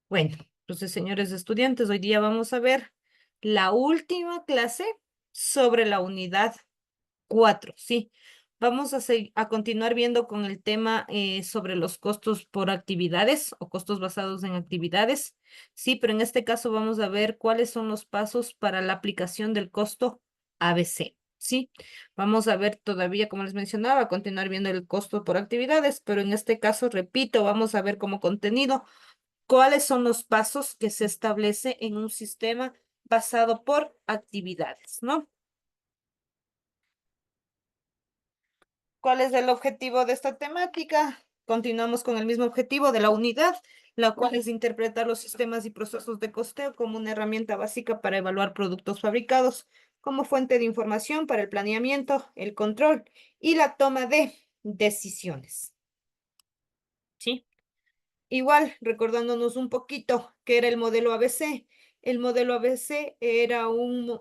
Bueno, entonces, señores estudiantes, hoy día vamos a ver la última clase sobre la unidad 4. Sí. Vamos a continuar viendo con el tema sobre los costos por actividades o costos basados en actividades. Sí, pero en este caso vamos a ver cuáles son los pasos para la aplicación del costo ABC. Sí, vamos a ver todavía, como les mencionaba, continuar viendo el costo por actividades, pero en este caso, repito, vamos a ver como contenido cuáles son los pasos que se establece en un sistema basado por actividades, ¿no? ¿Cuál es el objetivo de esta temática? Continuamos con el mismo objetivo de la unidad, la cual es interpretar los sistemas y procesos de costeo como una herramienta básica para evaluar productos fabricados, como fuente de información para el planeamiento, el control y la toma de decisiones. ¿Sí? Igual, recordándonos un poquito qué era el modelo ABC. El modelo ABC era un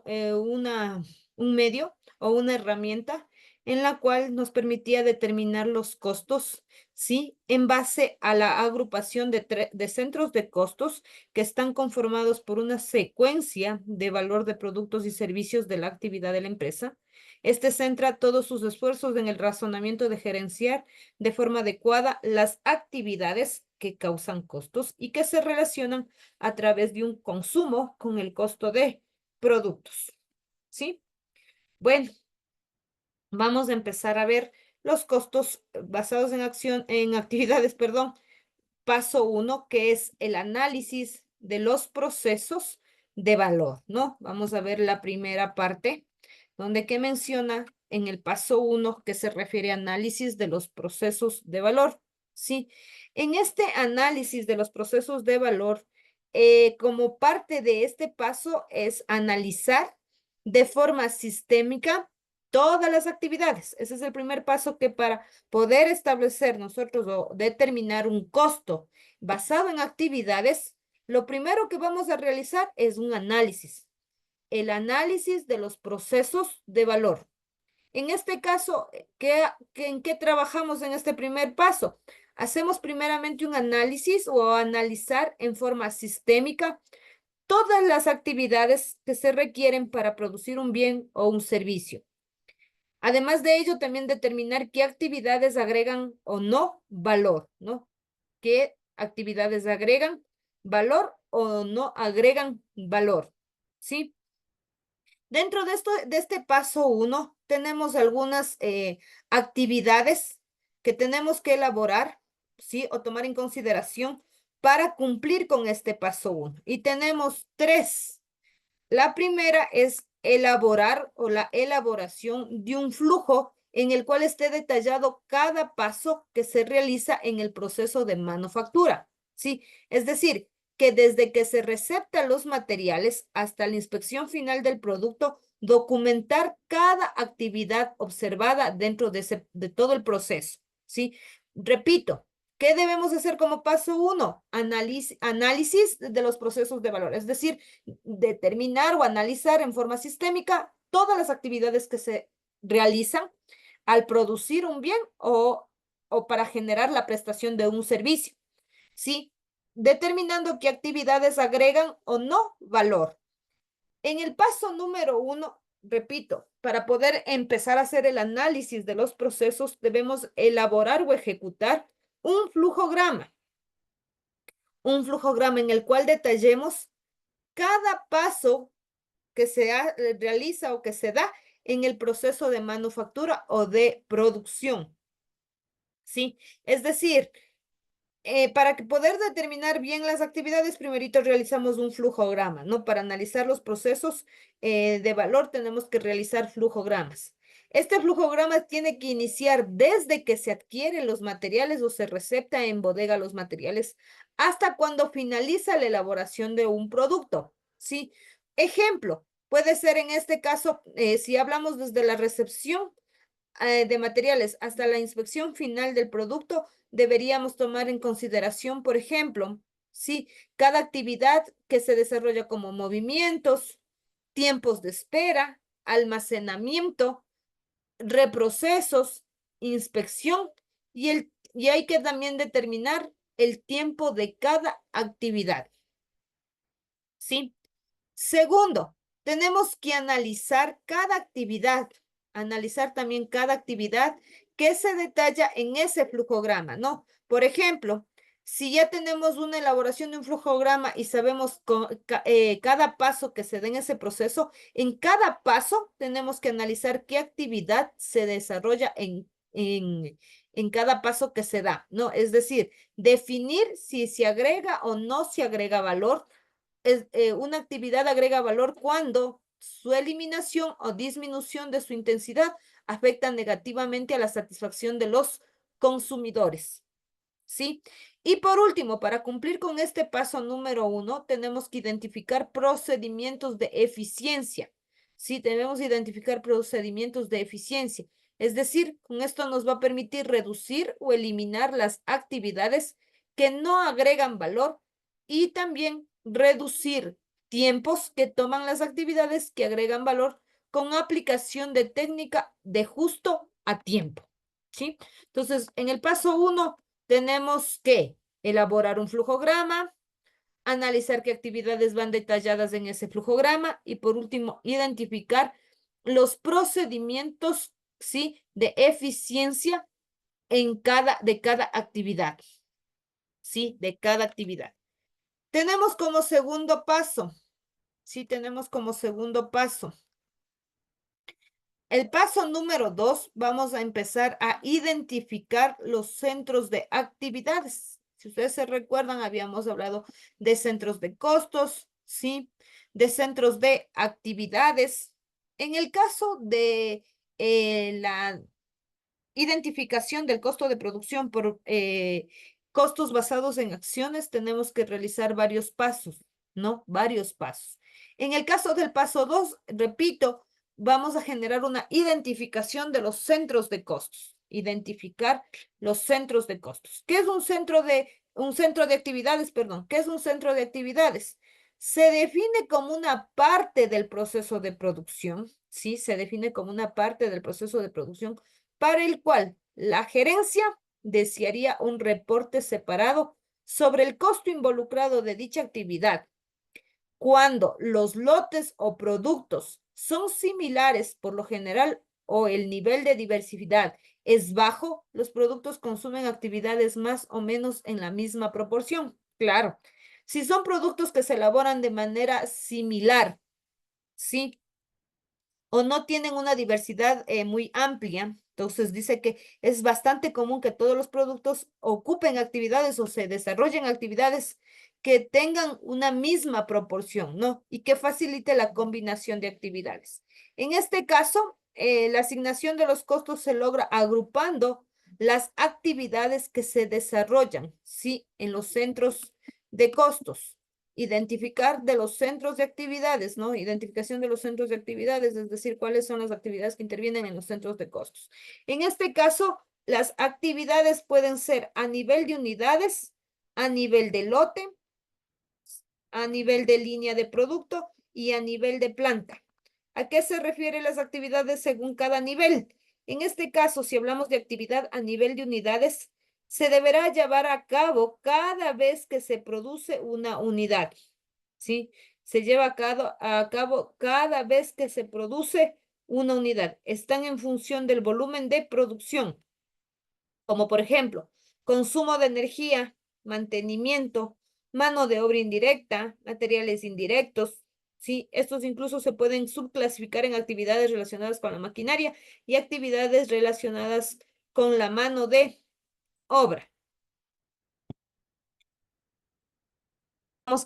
medio o una herramienta en la cual nos permitía determinar los costos, ¿sí? En base a la agrupación de centros de costos que están conformados por una secuencia de valor de productos y servicios de la actividad de la empresa. Este centra todos sus esfuerzos en el razonamiento de gerenciar de forma adecuada las actividades que causan costos y que se relacionan a través de un consumo con el costo de productos. ¿Sí? Bueno, vamos a empezar a ver los costos basados en en actividades, perdón. Paso uno, que es el análisis de los procesos de valor, ¿no? Vamos a ver la primera parte, donde que menciona en el paso uno que se refiere a análisis de los procesos de valor, ¿sí? En este análisis de los procesos de valor, como parte de este paso es analizar de forma sistémica todas las actividades. Ese es el primer paso que para poder establecer nosotros o determinar un costo basado en actividades, lo primero que vamos a realizar es un análisis, el análisis de los procesos de valor. En este caso, ¿en qué trabajamos en este primer paso? Hacemos primeramente un análisis o analizar en forma sistémica todas las actividades que se requieren para producir un bien o un servicio. Además de ello, también determinar qué actividades agregan o no valor, ¿no? ¿Qué actividades agregan valor o no agregan valor? ¿Sí? Dentro de esto, de este paso uno, tenemos algunas actividades que tenemos que elaborar, ¿sí? O tomar en consideración para cumplir con este paso uno. Y tenemos tres. La primera es elaborar o la elaboración de un flujo en el cual esté detallado cada paso que se realiza en el proceso de manufactura. ¿Sí? Es decir, que desde que se receptan los materiales hasta la inspección final del producto, documentar cada actividad observada dentro de todo el proceso. ¿Sí? Repito, ¿qué debemos hacer como paso uno? Análisis de los procesos de valor, es decir, determinar o analizar en forma sistémica todas las actividades que se realizan al producir un bien o para generar la prestación de un servicio, ¿sí? Determinando qué actividades agregan o no valor. En el paso número uno, repito, para poder empezar a hacer el análisis de los procesos, debemos elaborar o ejecutar un flujograma. Un flujograma en el cual detallemos cada paso que realiza o que se da en el proceso de manufactura o de producción. ¿Sí? Es decir, para que poder determinar bien las actividades, primerito realizamos un flujograma, ¿no? Para analizar los procesos de valor tenemos que realizar flujogramas. Este flujograma tiene que iniciar desde que se adquieren los materiales o se recepta en bodega los materiales hasta cuando finaliza la elaboración de un producto, ¿sí? Ejemplo, puede ser en este caso, si hablamos desde la recepción de materiales hasta la inspección final del producto, deberíamos tomar en consideración, por ejemplo, si cada actividad que se desarrolla como movimientos, tiempos de espera, almacenamiento, reprocesos, inspección y hay que también determinar el tiempo de cada actividad. ¿Sí? Segundo, tenemos que analizar cada actividad, analizar también cada actividad que se detalla en ese flujograma, ¿no? Por ejemplo, si ya tenemos una elaboración de un flujograma y sabemos cada paso que se da en ese proceso, en cada paso tenemos que analizar qué actividad se desarrolla en cada paso que se da, ¿no? Es decir, definir si se agrega o no se agrega valor una actividad agrega valor cuando su eliminación o disminución de su intensidad afecta negativamente a la satisfacción de los consumidores. ¿Sí? Y por último, para cumplir con este paso número 1, tenemos que identificar procedimientos de eficiencia. Sí, debemos identificar procedimientos de eficiencia. Es decir, con esto nos va a permitir reducir o eliminar las actividades que no agregan valor y también reducir tiempos que toman las actividades que agregan valor con aplicación de técnica de justo a tiempo. ¿Sí? Entonces, en el paso 1 tenemos que elaborar un flujograma, analizar qué actividades van detalladas en ese flujograma y por último, identificar los procedimientos, ¿sí? De eficiencia de cada actividad, ¿sí? De cada actividad. Tenemos como segundo paso, ¿sí? Tenemos como segundo paso. El paso número 2, vamos a empezar a identificar los centros de actividades. Si ustedes se recuerdan, habíamos hablado de centros de costos, ¿sí? De centros de actividades. En el caso de la identificación del costo de producción por costos basados en acciones, tenemos que realizar varios pasos, ¿no? Varios pasos. En el caso del paso 2, repito, vamos a generar una identificación de los centros de costos. Identificar los centros de costos. ¿Qué es un centro de actividades, perdón? ¿Qué es un centro de actividades? Se define como una parte del proceso de producción, ¿sí? Se define como una parte del proceso de producción para el cual la gerencia desearía un reporte separado sobre el costo involucrado de dicha actividad. Cuando los lotes o productos son similares por lo general o el nivel de diversidad es bajo, los productos consumen actividades más o menos en la misma proporción. Claro, si son productos que se elaboran de manera similar, sí, o no tienen una diversidad muy amplia. Entonces dice que es bastante común que todos los productos ocupen actividades o se desarrollen actividades que tengan una misma proporción, ¿no? Y que facilite la combinación de actividades. En este caso, la asignación de los costos se logra agrupando las actividades que se desarrollan, ¿sí? En los centros de costos. Identificar de los centros de actividades, ¿no? Identificación de los centros de actividades, es decir, cuáles son las actividades que intervienen en los centros de costos. En este caso, las actividades pueden ser a nivel de unidades, a nivel de lote, a nivel de línea de producto y a nivel de planta. ¿A qué se refieren las actividades según cada nivel? En este caso, si hablamos de actividad a nivel de unidades, se deberá llevar a cabo cada vez que se produce una unidad, ¿sí? Se lleva a cabo cada vez que se produce una unidad. Están en función del volumen de producción, como por ejemplo, consumo de energía, mantenimiento, mano de obra indirecta, materiales indirectos, ¿sí? Estos incluso se pueden subclasificar en actividades relacionadas con la maquinaria y actividades relacionadas con la mano de obra. Vamos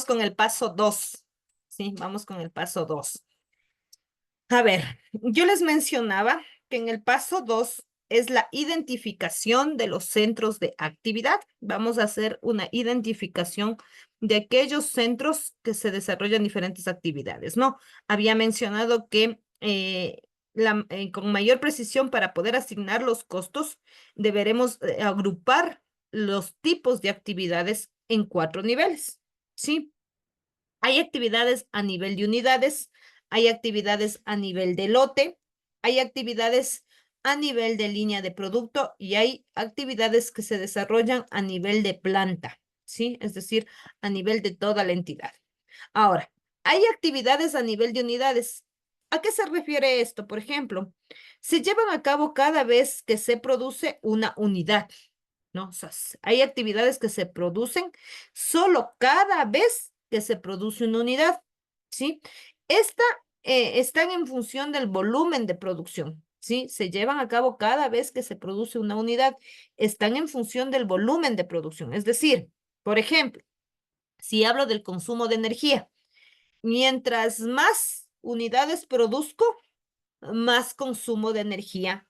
con el paso 2, ¿sí? Vamos con el paso 2. A ver, yo les mencionaba que en el paso 2 es la identificación de los centros de actividad. Vamos a hacer una identificación de aquellos centros que se desarrollan diferentes actividades, ¿no? Había mencionado que con mayor precisión para poder asignar los costos, deberemos agrupar los tipos de actividades en 4 niveles, ¿sí? Hay actividades a nivel de unidades, hay actividades a nivel de lote, hay actividades a nivel de línea de producto y hay actividades que se desarrollan a nivel de planta, ¿sí? Es decir, a nivel de toda la entidad. Ahora, hay actividades a nivel de unidades. ¿A qué se refiere esto? Por ejemplo, se llevan a cabo cada vez que se produce una unidad, ¿no? O sea, hay actividades que se producen solo cada vez que se produce una unidad, ¿sí? Esta están en función del volumen de producción, ¿sí? Se llevan a cabo cada vez que se produce una unidad, están en función del volumen de producción. Es decir, por ejemplo, si hablo del consumo de energía, mientras más unidades produzco, más consumo de energía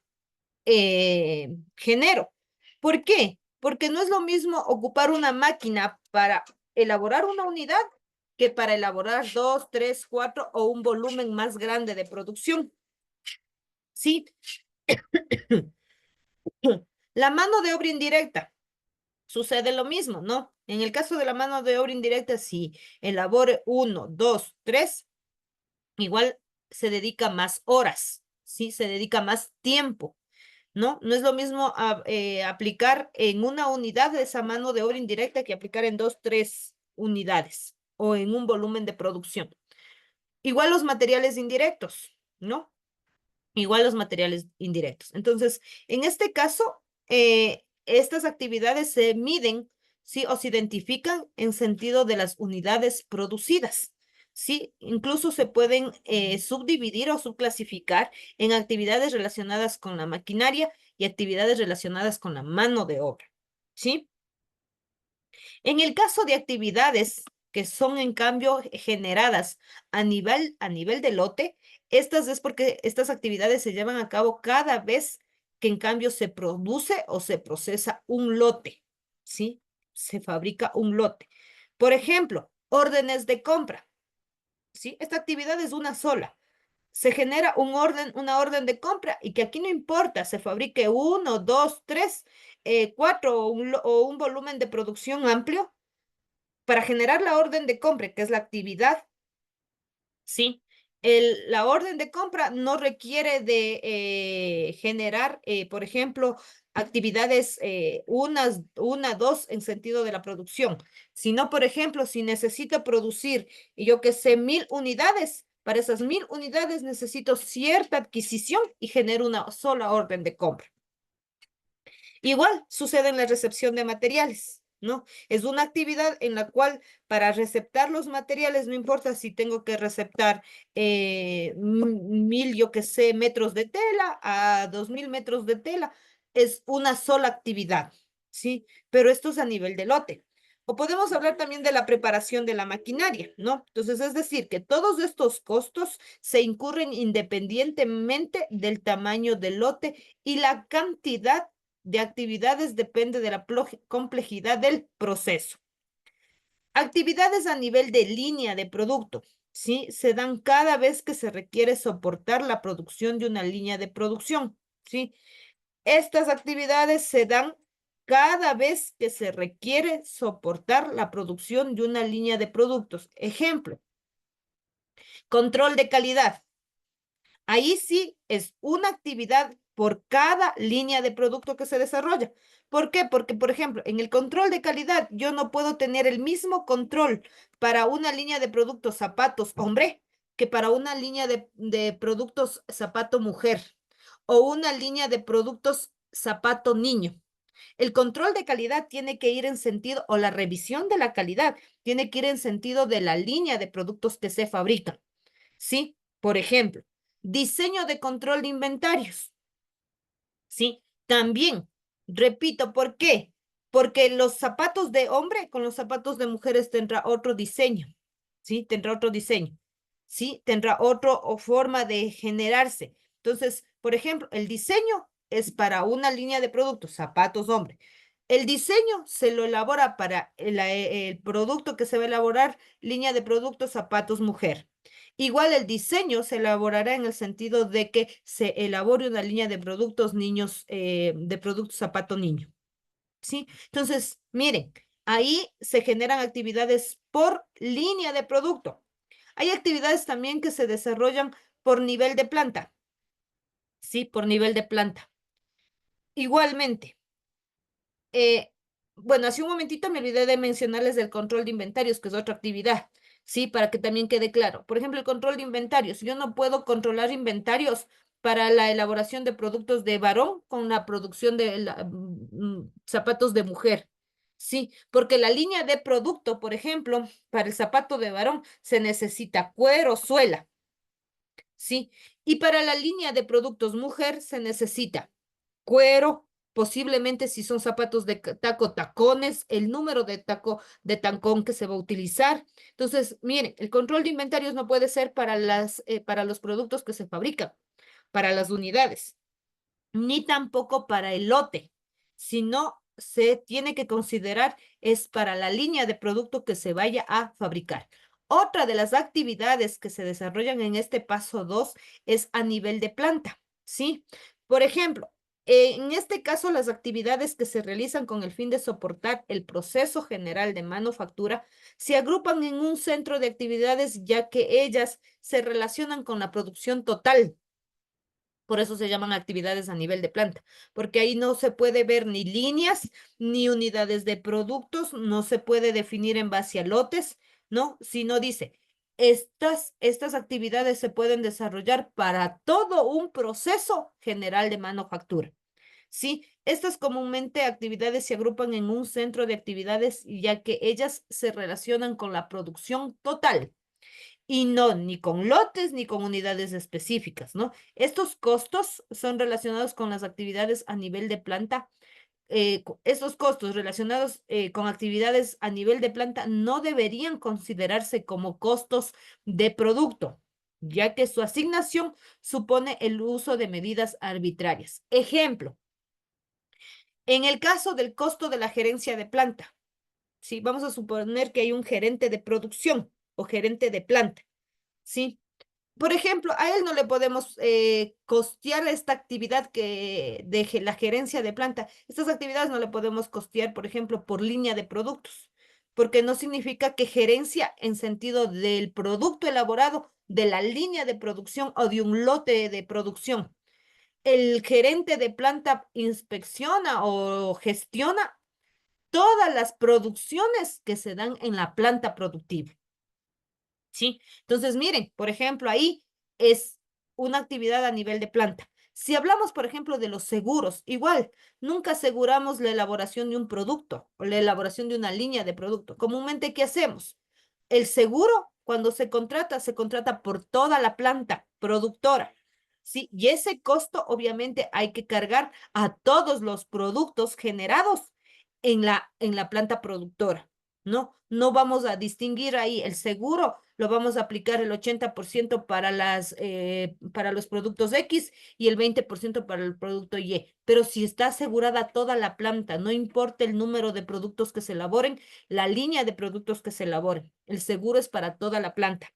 genero. ¿Por qué? Porque no es lo mismo ocupar una máquina para elaborar una unidad que para elaborar dos, tres, cuatro o un volumen más grande de producción. Sí, la mano de obra indirecta sucede lo mismo, ¿no? En el caso de la mano de obra indirecta, si elabore uno, dos, tres, igual se dedica más horas, ¿sí? Se dedica más tiempo. ¿No? No es lo mismo aplicar en una unidad de esa mano de obra indirecta que aplicar en dos, tres unidades o en un volumen de producción. Igual los materiales indirectos, ¿no? Igual los materiales indirectos. Entonces, en este caso, estas actividades se miden, ¿sí? O se identifican en sentido de las unidades producidas. Sí, incluso se pueden subdividir o subclasificar en actividades relacionadas con la maquinaria y actividades relacionadas con la mano de obra. ¿Sí? En el caso de actividades que son en cambio generadas a nivel de lote, estas es porque estas actividades se llevan a cabo cada vez que en cambio se produce o se procesa un lote, ¿sí? Se fabrica un lote. Por ejemplo, órdenes de compra, ¿sí? Esta actividad es una sola. Se genera una orden de compra y que aquí no importa, se fabrique uno, dos, tres, cuatro o un volumen de producción amplio, para generar la orden de compra, que es la actividad, sí, la orden de compra no requiere de generar, por ejemplo, actividades dos en sentido de la producción, sino, por ejemplo, si necesito producir, yo que sé, 1000 unidades, para esas 1000 unidades necesito cierta adquisición y genero una sola orden de compra. Igual sucede en la recepción de materiales, ¿no? Es una actividad en la cual para receptar los materiales, no importa si tengo que receptar 1000, yo que sé, metros de tela a 2000 metros de tela, es una sola actividad, ¿sí? Pero esto es a nivel de lote. O podemos hablar también de la preparación de la maquinaria, ¿no? Entonces, es decir, que todos estos costos se incurren independientemente del tamaño del lote y la cantidad de actividades depende de la complejidad del proceso. Actividades a nivel de línea de producto, ¿sí? Se dan cada vez que se requiere soportar la producción de una línea de producción, ¿sí? Estas actividades se dan cada vez que se requiere soportar la producción de una línea de productos. Ejemplo, control de calidad. Ahí sí es una actividad por cada línea de producto que se desarrolla. ¿Por qué? Porque, por ejemplo, en el control de calidad, yo no puedo tener el mismo control para una línea de productos zapatos hombre que para una línea de productos zapato mujer o una línea de productos zapato niño. El control de calidad tiene que ir en sentido, o la revisión de la calidad tiene que ir en sentido de la línea de productos que se fabrican. ¿Sí? Por ejemplo, diseño de control de inventarios. ¿Sí? También, repito, ¿por qué? Porque los zapatos de hombre con los zapatos de mujeres tendrá otro diseño. ¿Sí? Tendrá otro diseño. ¿Sí? Tendrá otra forma de generarse. Entonces, por ejemplo, el diseño es para una línea de productos, zapatos hombre. El diseño se lo elabora para el producto que se va a elaborar, línea de productos, zapatos mujer. Igual el diseño se elaborará en el sentido de que se elabore una línea de productos niños, de productos zapato niño. ¿Sí? Entonces, miren, ahí se generan actividades por línea de producto. Hay actividades también que se desarrollan por nivel de planta. ¿sí? Por nivel de planta. Igualmente, eh, bueno, hace un momentito me olvidé de mencionarles del control de inventarios, que es otra actividad, ¿sí? Para que también quede claro. Por ejemplo, el control de inventarios. Yo no puedo controlar inventarios para la elaboración de productos de varón con la producción de zapatos de mujer. Sí, porque la línea de producto, por ejemplo, para el zapato de varón se necesita cuero, suela, ¿sí? Y para la línea de productos mujer se necesita cuero, posiblemente si son zapatos de taco, tacones, el número de taco de tancón que se va a utilizar. Entonces, miren, el control de inventarios no puede ser para los productos que se fabrican, para las unidades ni tampoco para el lote, sino se tiene que considerar es para la línea de producto que se vaya a fabricar. Otra de las actividades que se desarrollan en este paso 2 es a nivel de planta, ¿sí? Por ejemplo, en este caso, las actividades que se realizan con el fin de soportar el proceso general de manufactura se agrupan en un centro de actividades ya que ellas se relacionan con la producción total. Por eso se llaman actividades a nivel de planta, porque ahí no se puede ver ni líneas, ni unidades de productos, no se puede definir en base a lotes, ¿no? Sino dice, estas actividades se pueden desarrollar para todo un proceso general de manufactura. Sí, estas comúnmente actividades se agrupan en un centro de actividades, ya que ellas se relacionan con la producción total y no ni con lotes ni con unidades específicas, ¿no? Estos costos son relacionados con las actividades a nivel de planta. Estos costos relacionados con actividades a nivel de planta no deberían considerarse como costos de producto, ya que su asignación supone el uso de medidas arbitrarias. Ejemplo, en el caso del costo de la gerencia de planta, ¿sí? Vamos a suponer que hay un gerente de producción o gerente de planta, ¿sí? Por ejemplo, a él no le podemos costear esta actividad que deje la gerencia de planta. Estas actividades no le podemos costear, por ejemplo, por línea de productos, porque no significa que gerencia en sentido del producto elaborado, de la línea de producción o de un lote de producción. El gerente de planta inspecciona o gestiona todas las producciones que se dan en la planta productiva. ¿Sí? Entonces, miren, por ejemplo, ahí es una actividad a nivel de planta. Si hablamos, por ejemplo, de los seguros, igual, nunca aseguramos la elaboración de un producto o la elaboración de una línea de producto. Comúnmente, ¿qué hacemos? El seguro, cuando se contrata por toda la planta productora. ¿Sí? Y ese costo, obviamente, hay que cargar a todos los productos generados en la planta productora. No, no vamos a distinguir ahí el seguro, lo vamos a aplicar el 80% para los productos X y el 20% para el producto Y. Pero si está asegurada toda la planta, no importa el número de productos que se elaboren, la línea de productos que se elaboren, el seguro es para toda la planta.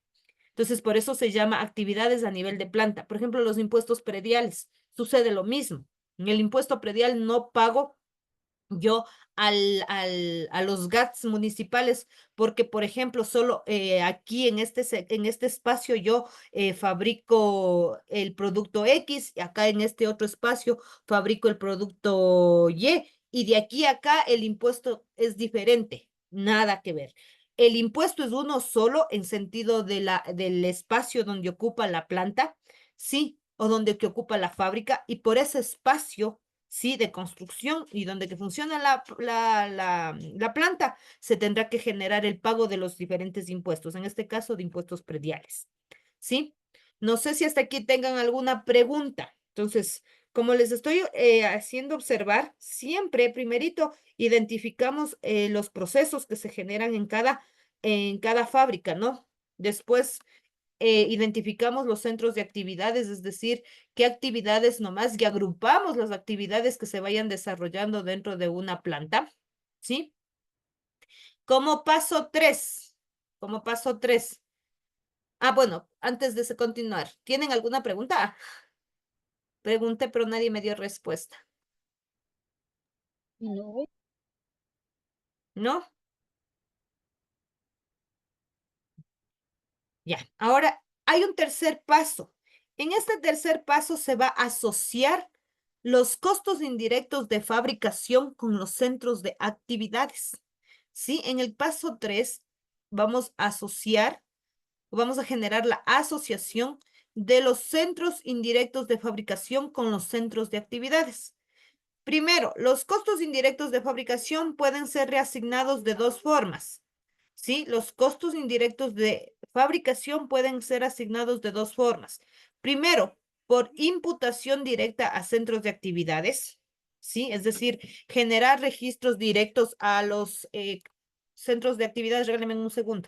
Entonces, por eso se llama actividades a nivel de planta. Por ejemplo, los impuestos prediales, sucede lo mismo. En el impuesto predial no pago yo a los GATS municipales, porque, por ejemplo, solo aquí en este espacio yo fabrico el producto X, y acá en este otro espacio fabrico el producto y de aquí a acá el impuesto es diferente, nada que ver. El impuesto es uno solo en sentido del espacio donde ocupa la planta, sí, o donde que ocupa la fábrica, y por ese espacio sí, de construcción y donde que funciona la planta, se tendrá que generar el pago de los diferentes impuestos, en este caso de impuestos prediales. ¿Sí? No sé si hasta aquí tengan alguna pregunta. Entonces, como les estoy haciendo observar, siempre primerito identificamos los procesos que se generan en cada fábrica, ¿no? Después identificamos los centros de actividades, es decir, qué actividades nomás y agrupamos las actividades que se vayan desarrollando dentro de una planta, ¿sí? Como paso 3, como paso 3. Ah, bueno, antes de continuar, ¿tienen alguna pregunta? Pregunté, pero nadie me dio respuesta, No, ¿no? Ya, ahora hay un tercer paso. En este tercer paso se va a asociar los costos indirectos de fabricación con los centros de actividades. ¿Sí? En el paso 3 vamos a asociar, vamos a generar la asociación de los centros indirectos de fabricación con los centros de actividades. Primero, los costos indirectos de fabricación pueden ser reasignados de dos formas. ¿Sí? Los costos indirectos de fabricación pueden ser asignados de dos formas. Primero, por imputación directa a centros de actividades, ¿sí? Es decir, generar registros directos a los centros de actividades. Regálame un segundo.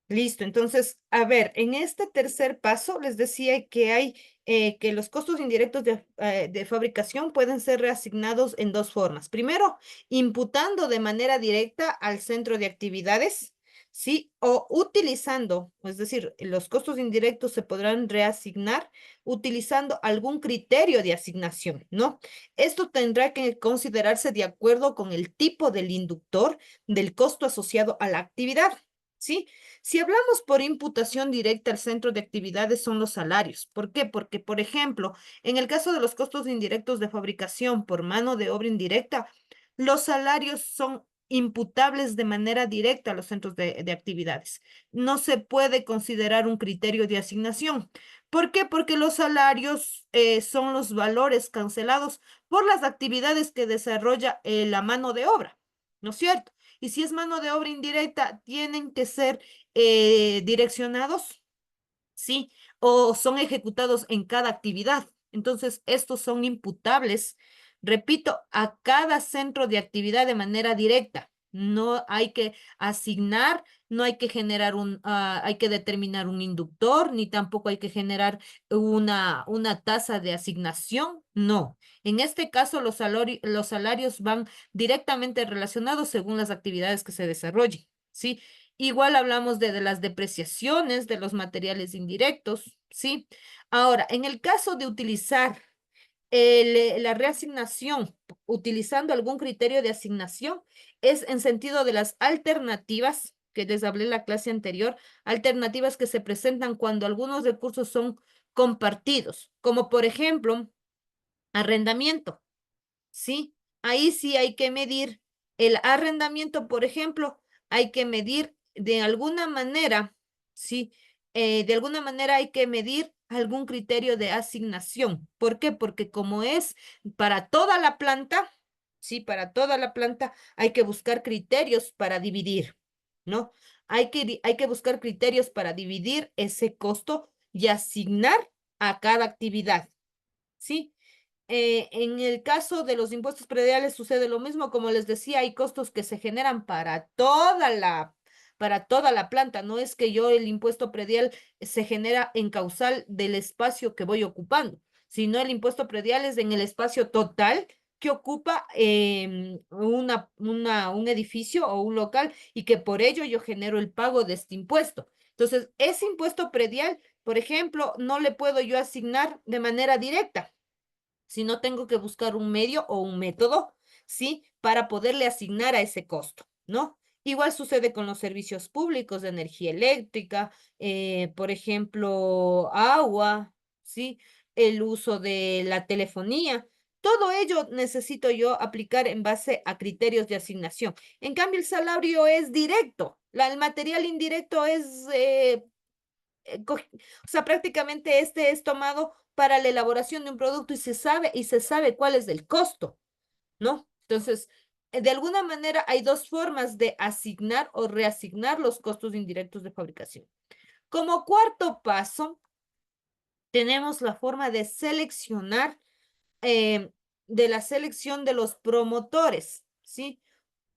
Listo, entonces, a ver, en este tercer paso les decía que hay que los costos indirectos de fabricación pueden ser reasignados en dos formas. Primero, imputando de manera directa al centro de actividades, ¿sí? O utilizando, es decir, los costos indirectos se podrán reasignar utilizando algún criterio de asignación, ¿no? Esto tendrá que considerarse de acuerdo con el tipo del inductor del costo asociado a la actividad, ¿sí? Si hablamos por imputación directa al centro de actividades son los salarios. ¿Por qué? Porque, por ejemplo, en el caso de los costos indirectos de fabricación por mano de obra indirecta, los salarios son imputables de manera directa a los centros de actividades. No se puede considerar un criterio de asignación. ¿Por qué? Porque los salarios son los valores cancelados por las actividades que desarrolla la mano de obra, ¿no es cierto? Y si es mano de obra indirecta, tienen que ser direccionados, ¿sí? O son ejecutados en cada actividad. Entonces, estos son imputables, repito, a cada centro de actividad de manera directa. No hay que asignar, no hay que generar hay que determinar un inductor, ni tampoco hay que generar una tasa de asignación. No. En este caso, los salarios van directamente relacionados según las actividades que se desarrollen, ¿sí? Igual hablamos de las depreciaciones de los materiales indirectos, ¿sí? Ahora, en el caso de utilizar la reasignación, utilizando algún criterio de asignación, es en sentido de las alternativas que les hablé en la clase anterior, alternativas que se presentan cuando algunos recursos son compartidos, como por ejemplo, arrendamiento. ¿Sí? Ahí sí hay que medir el arrendamiento, por ejemplo, hay que medir de alguna manera, ¿sí? De alguna manera hay que medir algún criterio de asignación. ¿Por qué? Porque como es para toda la planta, ¿sí? Para toda la planta hay que buscar criterios para dividir, ¿no? Hay que buscar criterios para dividir ese costo y asignar a cada actividad, ¿sí? En el caso de los impuestos prediales sucede lo mismo, como les decía, hay costos que se generan para toda la planta. No es que yo el impuesto predial se genera en causal del espacio que voy ocupando, sino el impuesto predial es en el espacio total que ocupa un edificio o un local y que por ello yo genero el pago de este impuesto. Entonces, ese impuesto predial, por ejemplo, no le puedo yo asignar de manera directa, si no tengo que buscar un medio o un método, ¿sí? Para poderle asignar a ese costo, ¿no? Igual sucede con los servicios públicos de energía eléctrica, por ejemplo, agua, ¿sí? El uso de la telefonía. Todo ello necesito yo aplicar en base a criterios de asignación. En cambio, el salario es directo. El material indirecto es o sea, prácticamente este es tomado para la elaboración de un producto y se sabe cuál es el costo, ¿no? Entonces, de alguna manera hay dos formas de asignar o reasignar los costos indirectos de fabricación. Como cuarto paso, tenemos la forma de seleccionar, eh, de la selección de los promotores, ¿sí?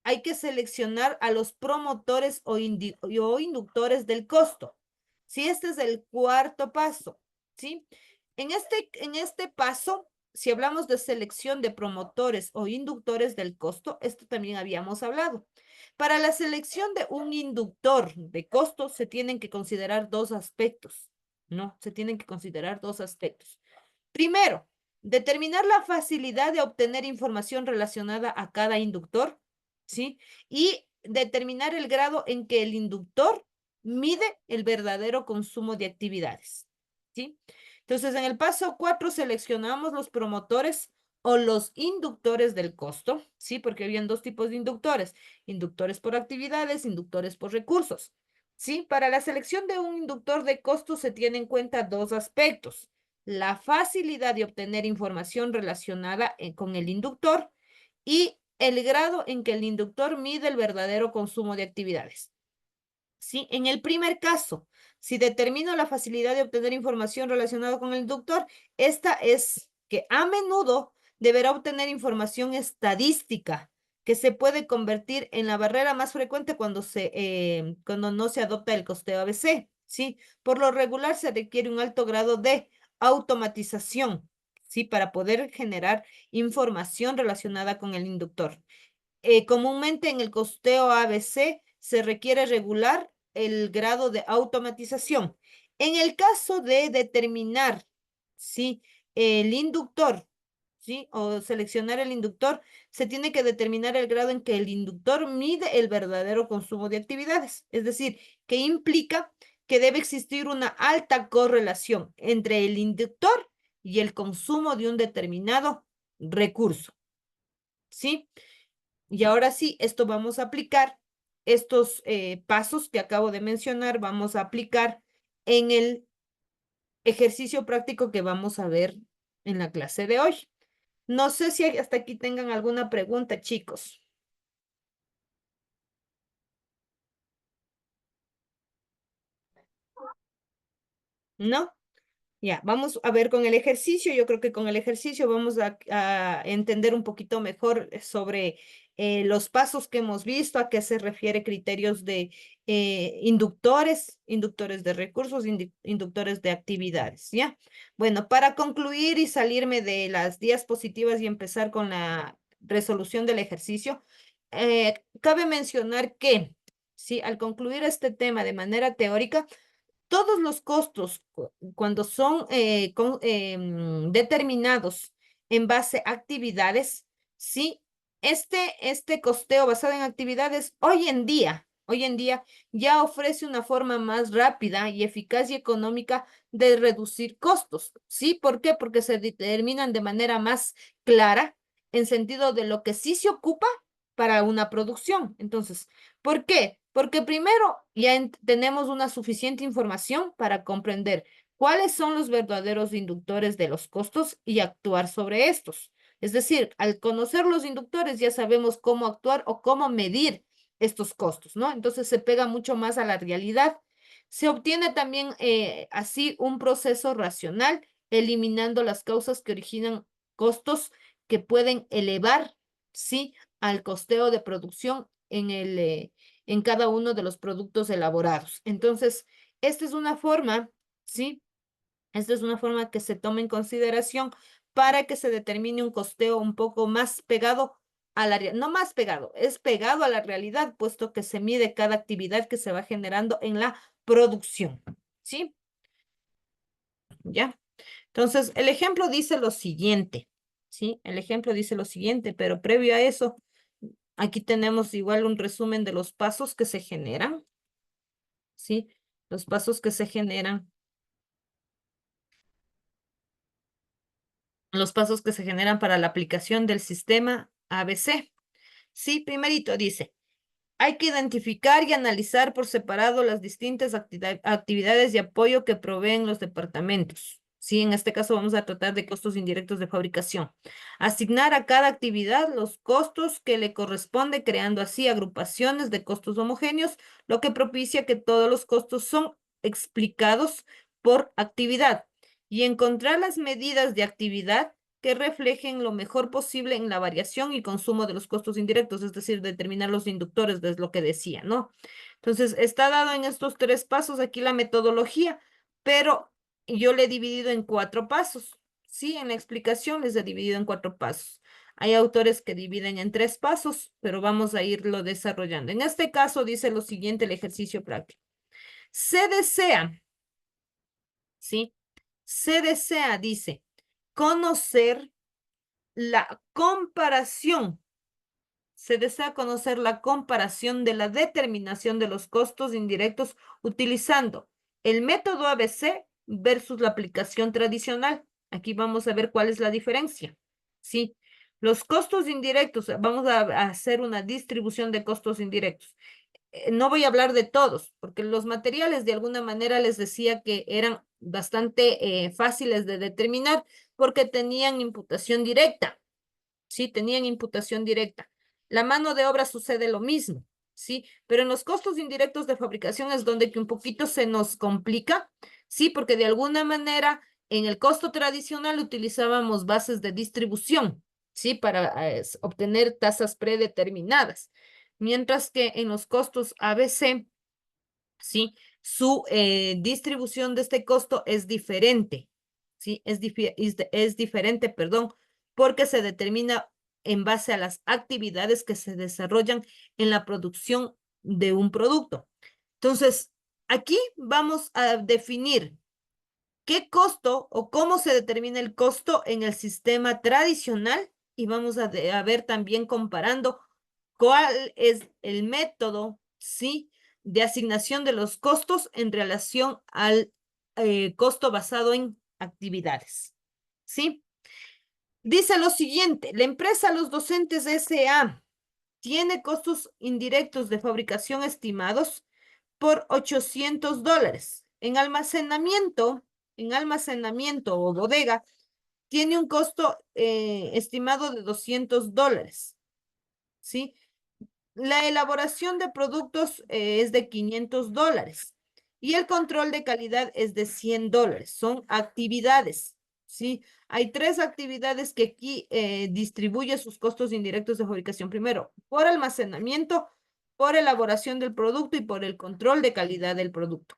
Hay que seleccionar a los promotores o inductores del costo. Sí, este es el cuarto paso, ¿sí? En este paso si hablamos de selección de promotores o inductores del costo, esto también habíamos hablado. Para la selección de un inductor de costo se tienen que considerar dos aspectos, ¿no? Se tienen que considerar dos aspectos. Primero, determinar la facilidad de obtener información relacionada a cada inductor, ¿sí? Y determinar el grado en que el inductor mide el verdadero consumo de actividades, ¿sí? Entonces, en el paso 4 seleccionamos los promotores o los inductores del costo, ¿sí? Porque habían dos tipos de inductores por actividades, inductores por recursos, ¿sí? Para la selección de un inductor de costo se tienen en cuenta dos aspectos: la facilidad de obtener información relacionada con el inductor y el grado en que el inductor mide el verdadero consumo de actividades. ¿Sí? En el primer caso, si determino la facilidad de obtener información relacionada con el inductor, esta es que a menudo deberá obtener información estadística que se puede convertir en la barrera más frecuente cuando no se adopta el costeo ABC, ¿sí? Por lo regular se requiere un alto grado de automatización, ¿sí? Para poder generar información relacionada con el inductor. Comúnmente en el costeo ABC se requiere regular el grado de automatización. En el caso de determinar, ¿sí? El inductor, ¿sí? O seleccionar el inductor, se tiene que determinar el grado en que el inductor mide el verdadero consumo de actividades. Es decir, que implica que debe existir una alta correlación entre el inductor y el consumo de un determinado recurso, ¿sí? Y ahora sí, esto vamos a aplicar, estos pasos que acabo de mencionar, vamos a aplicar en el ejercicio práctico que vamos a ver en la clase de hoy. No sé si hasta aquí tengan alguna pregunta, chicos. ¿No? Ya, vamos a ver con el ejercicio. Yo creo que con el ejercicio vamos a entender un poquito mejor sobre los pasos que hemos visto, a qué se refiere criterios de inductores, inductores de recursos, inductores de actividades, ¿ya? Bueno, para concluir y salirme de las diapositivas y empezar con la resolución del ejercicio, cabe mencionar que, sí, al concluir este tema de manera teórica, todos los costos, cuando son determinados en base a actividades, ¿sí? Este costeo basado en actividades hoy en día ya ofrece una forma más rápida y eficaz y económica de reducir costos, ¿sí? ¿Por qué? Porque se determinan de manera más clara en sentido de lo que sí se ocupa para una producción. Entonces, ¿por qué? Porque primero ya tenemos una suficiente información para comprender cuáles son los verdaderos inductores de los costos y actuar sobre estos. Es decir, al conocer los inductores ya sabemos cómo actuar o cómo medir estos costos, ¿no? Entonces se pega mucho más a la realidad. Se obtiene también así un proceso racional, eliminando las causas que originan costos que pueden elevar, ¿sí? Al costeo de producción en cada uno de los productos elaborados. Entonces, esta es una forma, ¿sí? Esta es una forma que se toma en consideración para que se determine un costeo un poco más pegado a la realidad, no más pegado, es pegado a la realidad, puesto que se mide cada actividad que se va generando en la producción, ¿sí? ¿Ya? Entonces, el ejemplo dice lo siguiente, ¿sí? El ejemplo dice lo siguiente, pero previo a eso, aquí tenemos igual un resumen de los pasos que se generan, ¿sí? Los pasos que se generan, los pasos que se generan para la aplicación del sistema ABC. Sí, primerito dice, hay que identificar y analizar por separado las distintas actividades de apoyo que proveen los departamentos. Sí, en este caso vamos a tratar de costos indirectos de fabricación. Asignar a cada actividad los costos que le corresponde, creando así agrupaciones de costos homogéneos, lo que propicia que todos los costos son explicados por actividad. Y encontrar las medidas de actividad que reflejen lo mejor posible en la variación y consumo de los costos indirectos, es decir, determinar los inductores, es lo que decía, ¿no? Entonces, está dado en estos tres pasos aquí la metodología, pero yo le he dividido en cuatro pasos. Sí, en la explicación les he dividido en 4 pasos. Hay autores que dividen en 3 pasos, pero vamos a irlo desarrollando. En este caso dice lo siguiente, el ejercicio práctico. Se desea, ¿sí? Se desea, dice, conocer la comparación. Se desea conocer la comparación de la determinación de los costos indirectos utilizando el método ABC versus la aplicación tradicional. Aquí vamos a ver cuál es la diferencia. Sí, los costos indirectos, vamos a hacer una distribución de costos indirectos. No voy a hablar de todos, porque los materiales de alguna manera les decía que eran bastante fáciles de determinar porque tenían imputación directa. Sí, tenían imputación directa. La mano de obra sucede lo mismo, sí, pero en los costos indirectos de fabricación es donde que un poquito se nos complica, sí, porque de alguna manera en el costo tradicional utilizábamos bases de distribución, sí, para obtener tasas predeterminadas, mientras que en los costos ABC, sí, su distribución de este costo es diferente, sí, es diferente, perdón, porque se determina en base a las actividades que se desarrollan en la producción de un producto. Entonces, aquí vamos a definir qué costo o cómo se determina el costo en el sistema tradicional y vamos a ver también comparando cuál es el método, ¿sí?, de asignación de los costos en relación al costo basado en actividades, ¿sí? Dice lo siguiente, la empresa Los Docentes S.A. tiene costos indirectos de fabricación estimados por $800. En almacenamiento o bodega, tiene un costo estimado de $200, ¿sí? La elaboración de productos es de $500 y el control de calidad es de $100. Son actividades, ¿sí? Hay 3 actividades que aquí distribuye sus costos indirectos de fabricación. Primero, por almacenamiento, por elaboración del producto y por el control de calidad del producto.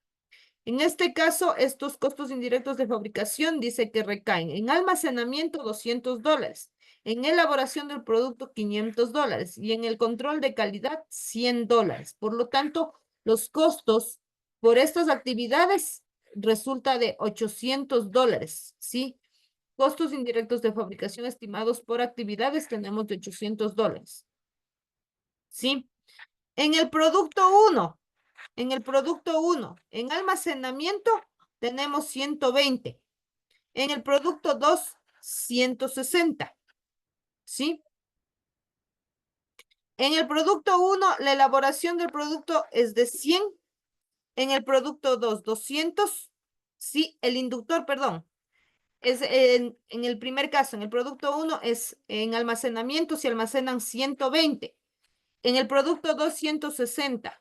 En este caso, estos costos indirectos de fabricación dice que recaen en almacenamiento $200, en elaboración del producto $500 y en el control de calidad $100. Por lo tanto, los costos por estas actividades resulta de $800, ¿sí? Costos indirectos de fabricación estimados por actividades tenemos de $800, ¿sí? En el producto 1, en almacenamiento tenemos 120. En el producto 2, 160. ¿Sí? En el producto 1, la elaboración del producto es de 100. En el producto 2, 200. Sí, el inductor, perdón. Es en el primer caso, en el producto 1 es en almacenamiento, se almacenan 120. En el producto 2, 160.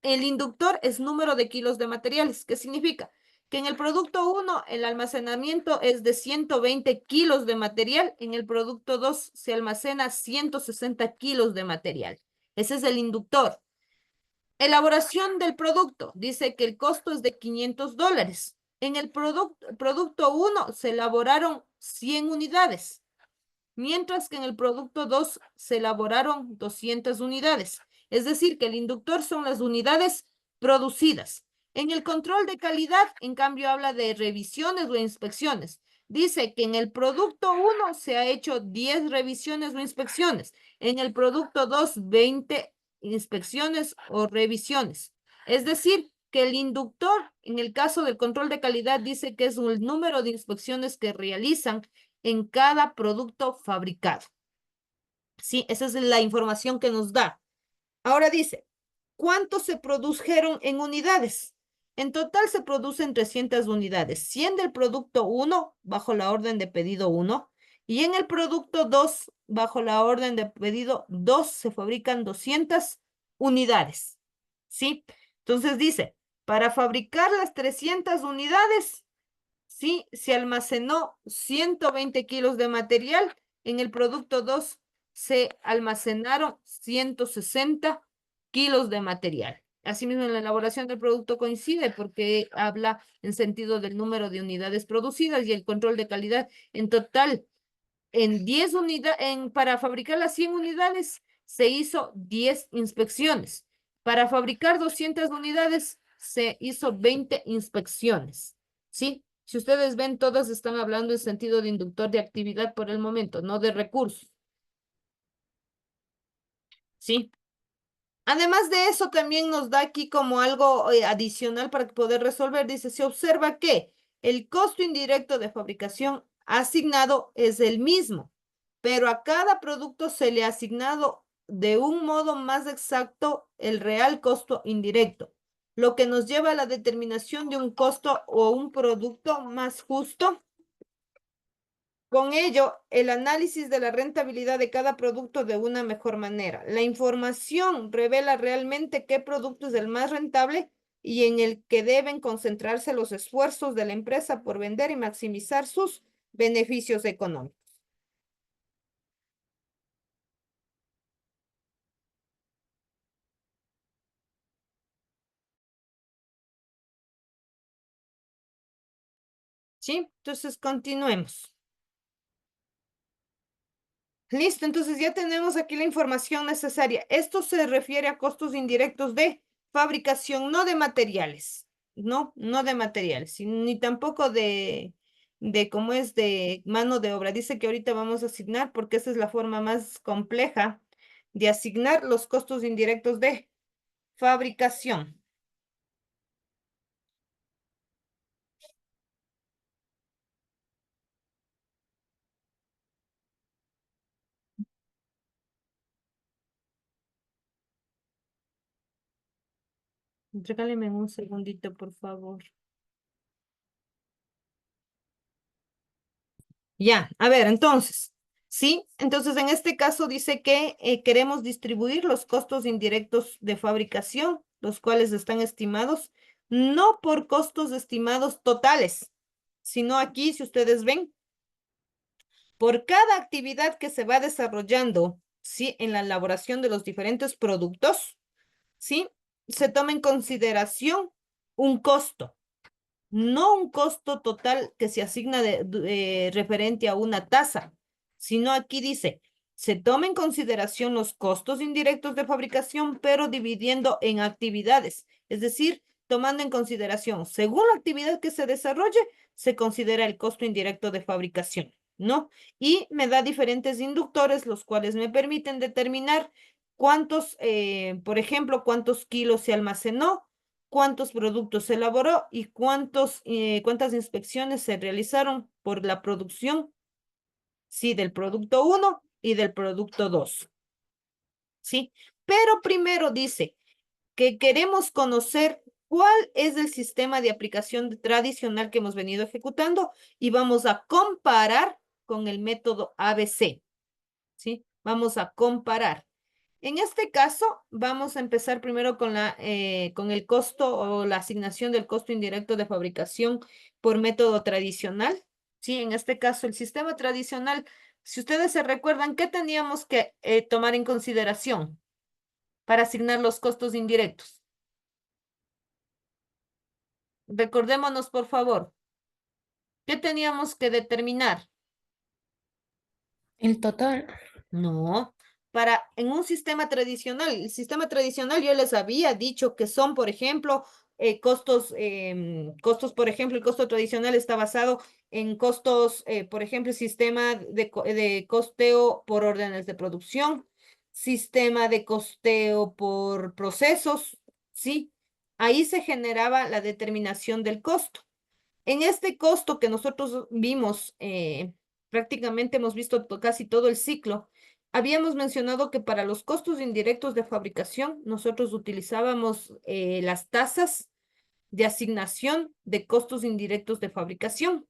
El inductor es número de kilos de materiales. ¿Qué significa? Que en el producto 1 el almacenamiento es de 120 kilos de material, en el producto 2 se almacena 160 kilos de material. Ese es el inductor. Elaboración del producto. Dice que el costo es de $500. En el producto 1 se elaboraron 100 unidades, mientras que en el producto 2 se elaboraron 200 unidades. Es decir, que el inductor son las unidades producidas. En el control de calidad, en cambio, habla de revisiones o inspecciones. Dice que en el producto 1 se ha hecho 10 revisiones o inspecciones. En el producto 2, 20 inspecciones o revisiones. Es decir, que el inductor, en el caso del control de calidad, dice que es el número de inspecciones que realizan en cada producto fabricado. Sí, esa es la información que nos da. Ahora dice, ¿cuántos se produjeron en unidades? En total se producen 300 unidades, 100 del producto 1 bajo la orden de pedido 1 y en el producto 2 bajo la orden de pedido 2 se fabrican 200 unidades. ¿Sí? Entonces dice, para fabricar las 300 unidades, sí, se almacenó 120 kilos de material. En el producto 2 se almacenaron 160 kilos de material. Asimismo, en la elaboración del producto coincide porque habla en sentido del número de unidades producidas y el control de calidad. En total, en 10 unidades, para fabricar las 100 unidades se hizo 10 inspecciones. Para fabricar 200 unidades se hizo 20 inspecciones. ¿Sí? Si ustedes ven, todas están hablando en sentido de inductor de actividad por el momento, no de recursos. ¿Sí? Además de eso, también nos da aquí como algo adicional para poder resolver. Dice, se observa que el costo indirecto de fabricación asignado es el mismo, pero a cada producto se le ha asignado de un modo más exacto el real costo indirecto, lo que nos lleva a la determinación de un costo o un producto más justo. Con ello, el análisis de la rentabilidad de cada producto de una mejor manera. La información revela realmente qué producto es el más rentable y en el que deben concentrarse los esfuerzos de la empresa por vender y maximizar sus beneficios económicos. ¿Sí? Entonces, continuemos. Listo, entonces ya tenemos aquí la información necesaria. Esto se refiere a costos indirectos de fabricación, no de materiales, no de materiales, ni tampoco de cómo es de mano de obra. Dice que ahorita vamos a asignar, porque esa es la forma más compleja de asignar los costos indirectos de fabricación. Regáleme un segundito, por favor. Ya, a ver, entonces, ¿sí? Entonces, en este caso dice que queremos distribuir los costos indirectos de fabricación, los cuales están estimados, no por costos estimados totales, sino aquí, si ustedes ven, por cada actividad que se va desarrollando, ¿sí? En la elaboración de los diferentes productos, ¿sí? Se toma en consideración un costo, no un costo total que se asigna referente a una tasa, sino aquí dice, se toma en consideración los costos indirectos de fabricación, pero dividiendo en actividades, es decir, tomando en consideración, según la actividad que se desarrolle, se considera el costo indirecto de fabricación, ¿no? Y me da diferentes inductores, los cuales me permiten determinar cuántos, por ejemplo, cuántos kilos se almacenó, cuántos productos se elaboró y cuántas inspecciones se realizaron por la producción, sí, del producto uno y del producto 2, ¿sí? Pero primero dice que queremos conocer cuál es el sistema de aplicación tradicional que hemos venido ejecutando y vamos a comparar con el método ABC, ¿sí? Vamos a comparar. En este caso, vamos a empezar primero con el costo o la asignación del costo indirecto de fabricación por método tradicional. Sí, en este caso, el sistema tradicional, si ustedes se recuerdan, ¿qué teníamos que tomar en consideración para asignar los costos indirectos? Recordémonos, por favor, ¿qué teníamos que determinar? El total. No, en un sistema tradicional, el sistema tradicional yo les había dicho que son, por ejemplo, costos, por ejemplo, el costo tradicional está basado en costos, por ejemplo, sistema de costeo por órdenes de producción, sistema de costeo por procesos, ¿sí? Ahí se generaba la determinación del costo. En este costo que nosotros vimos, prácticamente hemos visto casi todo el ciclo, habíamos mencionado que para los costos indirectos de fabricación, nosotros utilizábamos las tasas de asignación de costos indirectos de fabricación.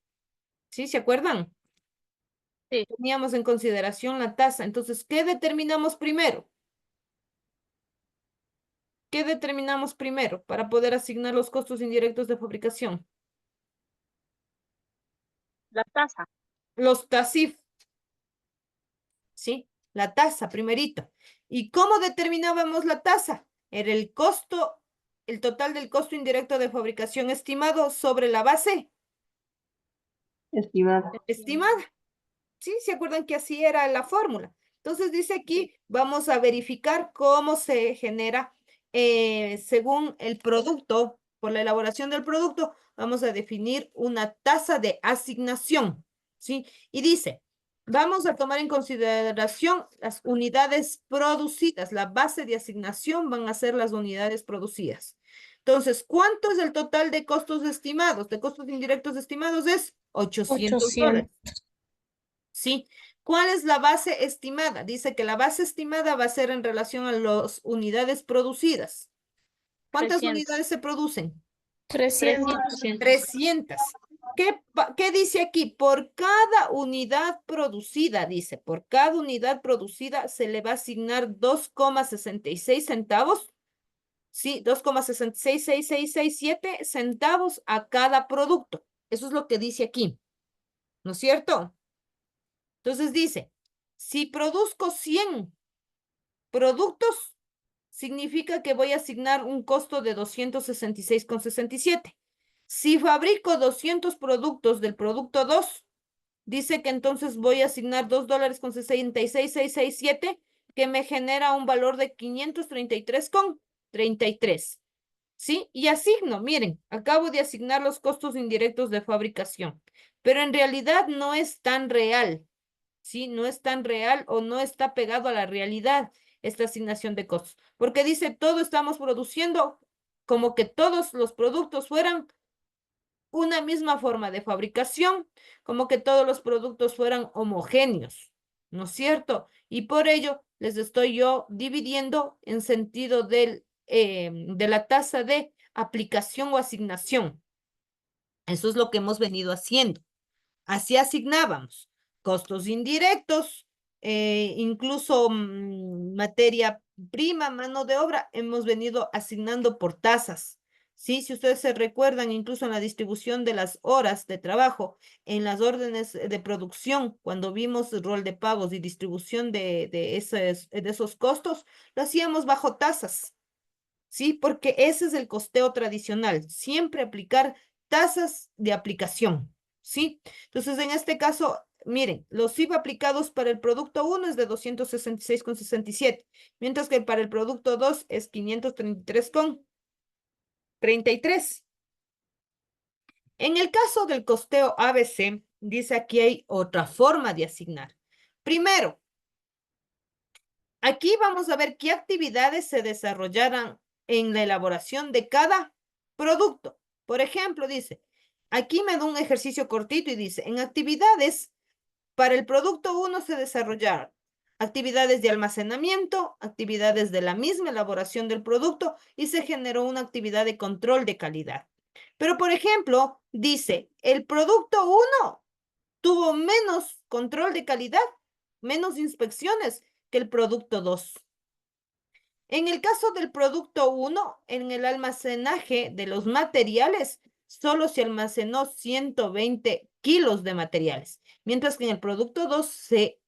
¿Sí? ¿Se acuerdan? Sí. Teníamos en consideración la tasa. Entonces, ¿qué determinamos primero? ¿Qué determinamos primero para poder asignar los costos indirectos de fabricación? La tasa. Los TASIF. ¿Sí? La tasa, primerito. ¿Y cómo determinábamos la tasa? Era el costo el total del costo indirecto de fabricación estimado sobre la base Estimada. estimada. ¿Sí? ¿Se acuerdan que así era la fórmula? Entonces dice aquí, vamos a verificar cómo se genera según el producto, por la elaboración del producto, vamos a definir una tasa de asignación, ¿sí? Y dice, vamos a tomar en consideración las unidades producidas. La base de asignación van a ser las unidades producidas. Entonces, ¿cuánto es el total de costos estimados? De costos indirectos estimados es $800. ¿Sí? ¿Cuál es la base estimada? Dice que la base estimada va a ser en relación a las unidades producidas. ¿Cuántas 300. unidades se producen? 300. 300. ¿Qué dice aquí? Por cada unidad producida, dice, por cada unidad producida se le va a asignar 2,66 centavos. Sí, 2,666667 centavos a cada producto. Eso es lo que dice aquí. ¿No es cierto? Entonces dice, si produzco 100 productos, significa que voy a asignar un costo de 266,67. Si fabrico 200 productos del producto 2, dice que entonces voy a asignar $2,666667, que me genera un valor de 533,33. ¿Sí? Y asigno, miren, acabo de asignar los costos indirectos de fabricación, pero en realidad no es tan real. ¿Sí? No es tan real o no está pegado a la realidad esta asignación de costos, porque dice todo estamos produciendo como que todos los productos fueran una misma forma de fabricación, como que todos los productos fueran homogéneos, ¿no es cierto? Y por ello les estoy yo dividiendo en sentido de la tasa de aplicación o asignación. Eso es lo que hemos venido haciendo. Así asignábamos costos indirectos, incluso materia prima, mano de obra, hemos venido asignando por tasas. Sí, si ustedes se recuerdan, incluso en la distribución de las horas de trabajo, en las órdenes de producción, cuando vimos el rol de pagos y distribución de esos costos, lo hacíamos bajo tasas. ¿Sí? Porque ese es el costeo tradicional, siempre aplicar tasas de aplicación, ¿sí? Entonces, en este caso, miren, los IVA aplicados para el producto 1 es de 266,67, mientras que para el producto 2 es 533,33. En el caso del costeo ABC, dice aquí hay otra forma de asignar. Primero, aquí vamos a ver qué actividades se desarrollarán en la elaboración de cada producto. Por ejemplo, dice, aquí me da un ejercicio cortito y dice, en actividades para el producto 1 se desarrollaron actividades de almacenamiento, actividades de la misma elaboración del producto y se generó una actividad de control de calidad. Pero, por ejemplo, dice, el producto 1 tuvo menos control de calidad, menos inspecciones que el producto 2. En el caso del producto 1, en el almacenaje de los materiales, solo se almacenó 120 kilos de materiales, mientras que en el producto 2 se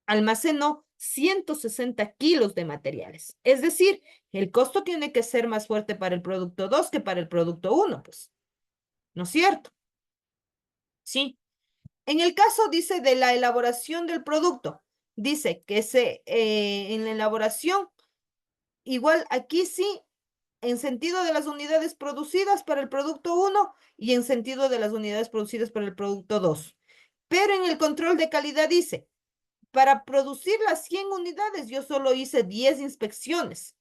almacenó 160 kilos de materiales. Es decir, el costo tiene que ser más fuerte para el producto 2 que para el producto 1, pues. ¿No es cierto? Sí. En el caso, dice, de la elaboración del producto, dice que en la elaboración, igual aquí sí, en sentido de las unidades producidas para el producto 1 y en sentido de las unidades producidas para el producto 2. Pero en el control de calidad dice, para producir las 100 unidades yo solo hice 10 inspecciones,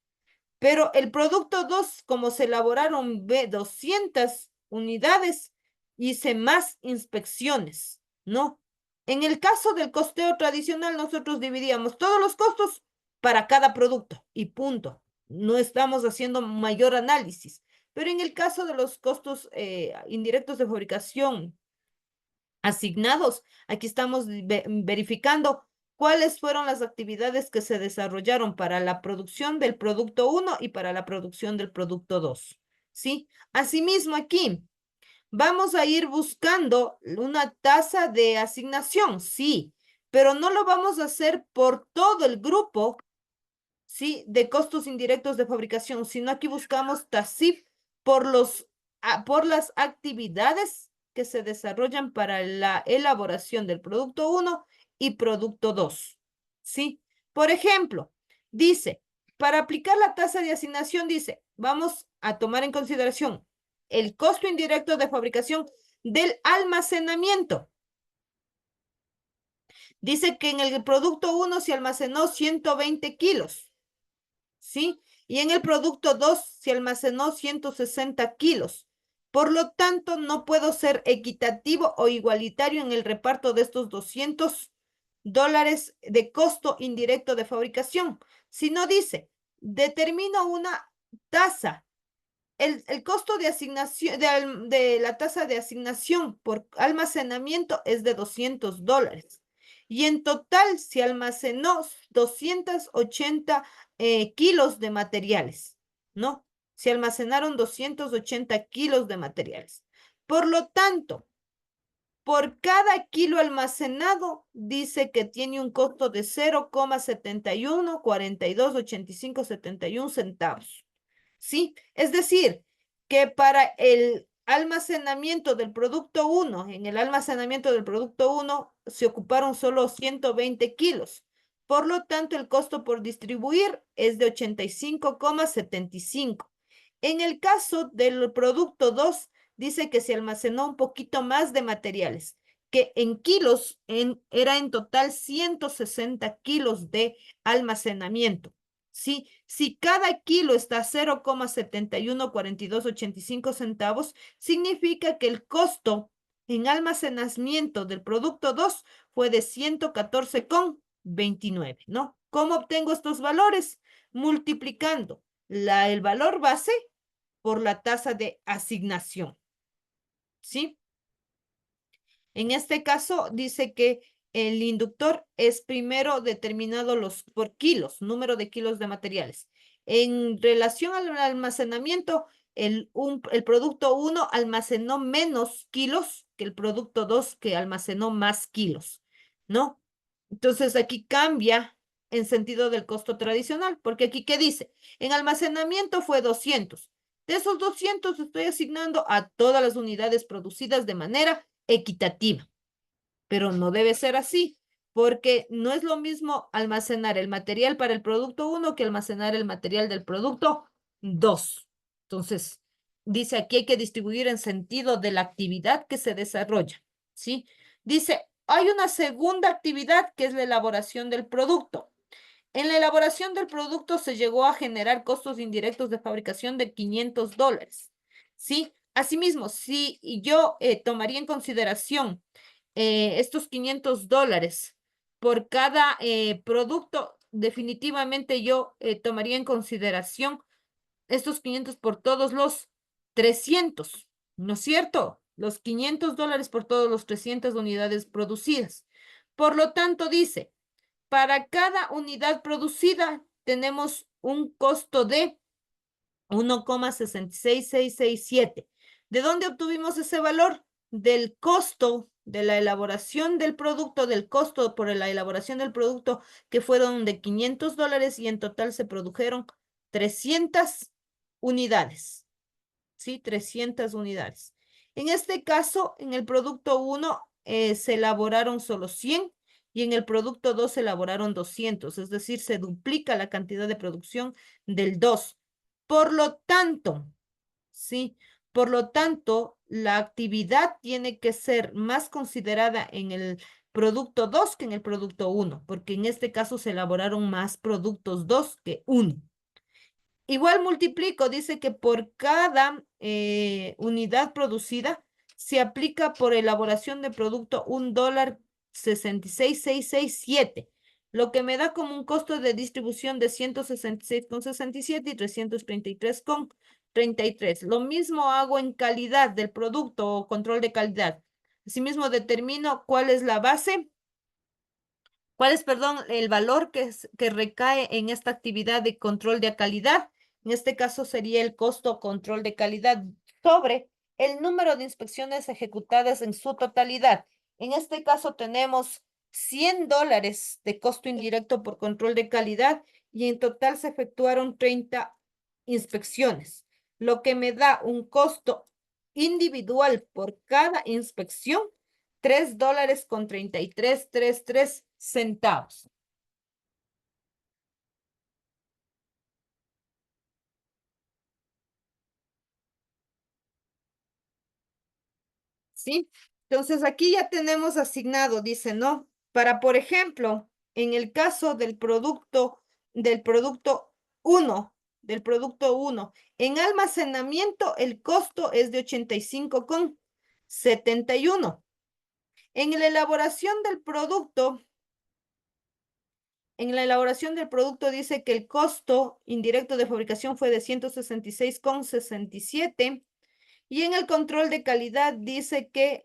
pero el producto 2, como se elaboraron 200 unidades, hice más inspecciones, ¿no? En el caso del costeo tradicional, nosotros dividíamos todos los costos para cada producto y punto. No estamos haciendo mayor análisis. Pero en el caso de los costos indirectos de fabricación asignados, aquí estamos verificando cuáles fueron las actividades que se desarrollaron para la producción del producto 1 y para la producción del producto 2. ¿Sí? Asimismo, aquí vamos a ir buscando una tasa de asignación, sí, pero no lo vamos a hacer por todo el grupo, ¿sí? De costos indirectos de fabricación, sino aquí buscamos TASIF por por las actividades que se desarrollan para la elaboración del producto 1 y producto 2, ¿sí? Por ejemplo, dice, para aplicar la tasa de asignación, dice, vamos a tomar en consideración el costo indirecto de fabricación del almacenamiento. Dice que en el producto 1 se almacenó 120 kilos, ¿sí? Y en el producto 2 se almacenó 160 kilos. Por lo tanto, no puedo ser equitativo o igualitario en el reparto de estos $200 de costo indirecto de fabricación. Si no dice, determino una tasa. El costo de asignación de la tasa de asignación por almacenamiento es de $200. Y en total se almacenó 280 kilos de materiales, ¿no? Se almacenaron 280 kilos de materiales. Por lo tanto, por cada kilo almacenado, dice que tiene un costo de 0,71428571 centavos. ¿Sí? Es decir, que para el almacenamiento del producto 1, en el almacenamiento del producto 1 se ocuparon solo 120 kilos. Por lo tanto, el costo por distribuir es de 85,75. En el caso del producto 2, dice que se almacenó un poquito más de materiales, que en kilos era en total 160 kilos de almacenamiento. ¿Sí? Si cada kilo está a 0,714285 centavos, significa que el costo en almacenamiento del producto 2 fue de 114,29, ¿no? ¿Cómo obtengo estos valores? Multiplicando el valor base por la tasa de asignación, ¿sí? En este caso dice que el inductor es primero determinado por kilos, número de kilos de materiales. En relación al almacenamiento, el producto 1 almacenó menos kilos que el producto 2 que almacenó más kilos, ¿no? Entonces aquí cambia en sentido del costo tradicional, porque aquí, ¿qué dice? En almacenamiento fue 200. De esos 200 estoy asignando a todas las unidades producidas de manera equitativa, pero no debe ser así, porque no es lo mismo almacenar el material para el producto 1 que almacenar el material del producto 2. Entonces, dice aquí hay que distribuir en sentido de la actividad que se desarrolla, ¿sí? Dice, hay una segunda actividad que es la elaboración del producto. En la elaboración del producto se llegó a generar costos indirectos de fabricación de $500, ¿sí? Asimismo, si yo tomaría en consideración estos $500 por cada producto, definitivamente yo tomaría en consideración estos 500 por todos los 300, ¿no es cierto? Los $500 por todos los 300 unidades producidas. Por lo tanto, dice, para cada unidad producida tenemos un costo de 1,66667. ¿De dónde obtuvimos ese valor? Del costo de la elaboración del producto, del costo por la elaboración del producto, que fueron de $500 y en total se produjeron 300 unidades. ¿Sí? 300 unidades. En este caso, en el producto 1 se elaboraron solo 100 y en el producto 2 se elaboraron 200, es decir, se duplica la cantidad de producción del 2. Por lo tanto, ¿sí? Por lo tanto, la actividad tiene que ser más considerada en el producto 2 que en el producto 1, porque en este caso se elaboraron más productos 2 que 1. Igual multiplico, dice que por cada unidad producida se aplica por elaboración de producto $1,66667, lo que me da como un costo de distribución de 166,67 y 333,33. Lo mismo hago en calidad del producto o control de calidad. Asimismo determino cuál es la base. ¿Cuál es, perdón, el valor que recae en esta actividad de control de calidad? En este caso sería el costo control de calidad sobre el número de inspecciones ejecutadas en su totalidad. En este caso tenemos $100 de costo indirecto por control de calidad y en total se efectuaron 30 inspecciones, lo que me da un costo individual por cada inspección, $3.3333. ¿Sí? Entonces aquí ya tenemos asignado, dice, ¿no? Para, por ejemplo, en el caso del producto del producto 1, en almacenamiento el costo es de 85,71. En la elaboración del producto, dice que el costo indirecto de fabricación fue de 166,67. Y en el control de calidad dice que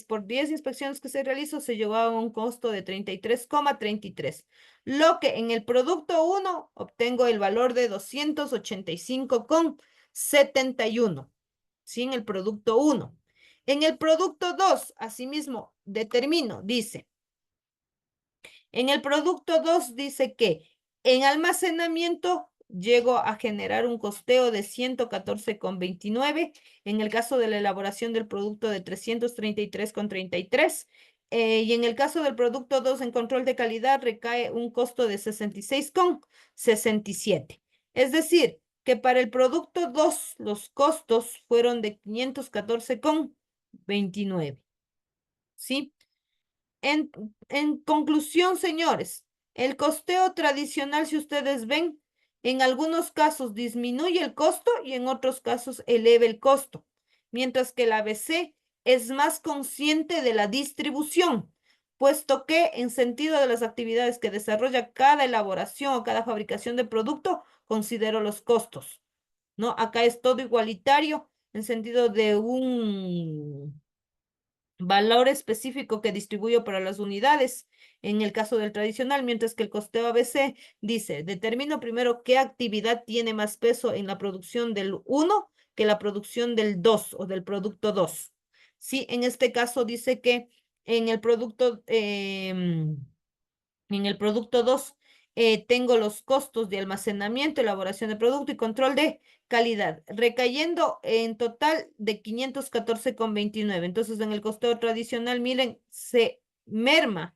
por 10 inspecciones que se realizó, se llegó a un costo de 33,33. Lo que en el producto 1 obtengo el valor de 285,71. ¿Sí? En el producto 1. En el producto 2, asimismo, determino, dice. En el producto 2 dice que en almacenamiento llego a generar un costeo de 114,29. En el caso de la elaboración del producto de 333,33. Y en el caso del producto 2 en control de calidad recae un costo de 66,67. Es decir, que para el producto 2 los costos fueron de 514,29. ¿Sí? En conclusión, señores, el costeo tradicional, si ustedes ven, en algunos casos disminuye el costo y en otros casos eleva el costo, mientras que el ABC es más consciente de la distribución, puesto que en sentido de las actividades que desarrolla cada elaboración o cada fabricación de producto, considero los costos, ¿no? Acá es todo igualitario en sentido de un valor específico que distribuyo para las unidades, en el caso del tradicional, mientras que el costeo ABC dice, determino primero qué actividad tiene más peso en la producción del 1 que la producción del 2 o del producto 2. Sí, en este caso dice que en el producto, en el producto 2 tengo los costos de almacenamiento, elaboración de producto y control de calidad, recayendo en total de 514,29. Entonces, en el costeo tradicional, miren, se merma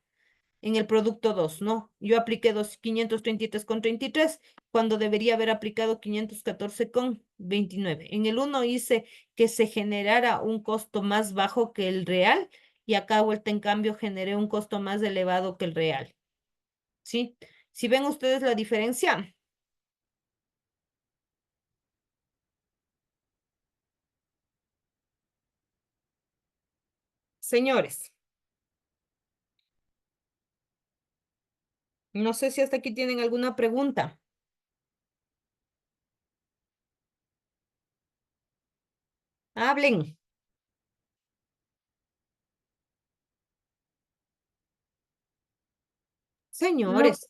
en el producto 2, ¿no? Yo apliqué 533,33 cuando debería haber aplicado 514,29. En el 1 hice que se generara un costo más bajo que el real y acá vuelta en cambio generé un costo más elevado que el real. ¿Sí? Si ven ustedes la diferencia, señores, no sé si hasta aquí tienen alguna pregunta. Hablen, No, señores,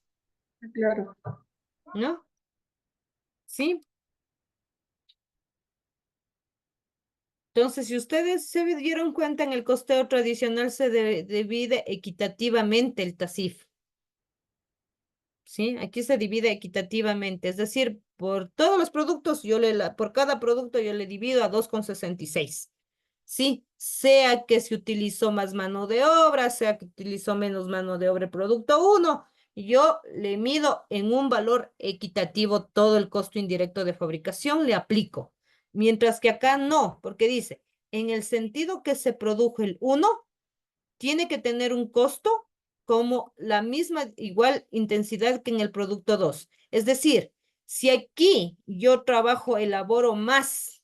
claro. ¿no? ¿Sí? Entonces, si ustedes se dieron cuenta, en el costeo tradicional se divide equitativamente el TASIF. ¿Sí? Aquí se divide equitativamente, es decir, por todos los productos, por cada producto yo le divido a 2,66. Sí, sea que se utilizó más mano de obra, sea que utilizó menos mano de obra el producto 1, yo le mido en un valor equitativo todo el costo indirecto de fabricación, le aplico. Mientras que acá no, porque dice, en el sentido que se produjo el 1, tiene que tener un costo como la misma, igual intensidad que en el producto 2. Es decir, si aquí yo elaboro más,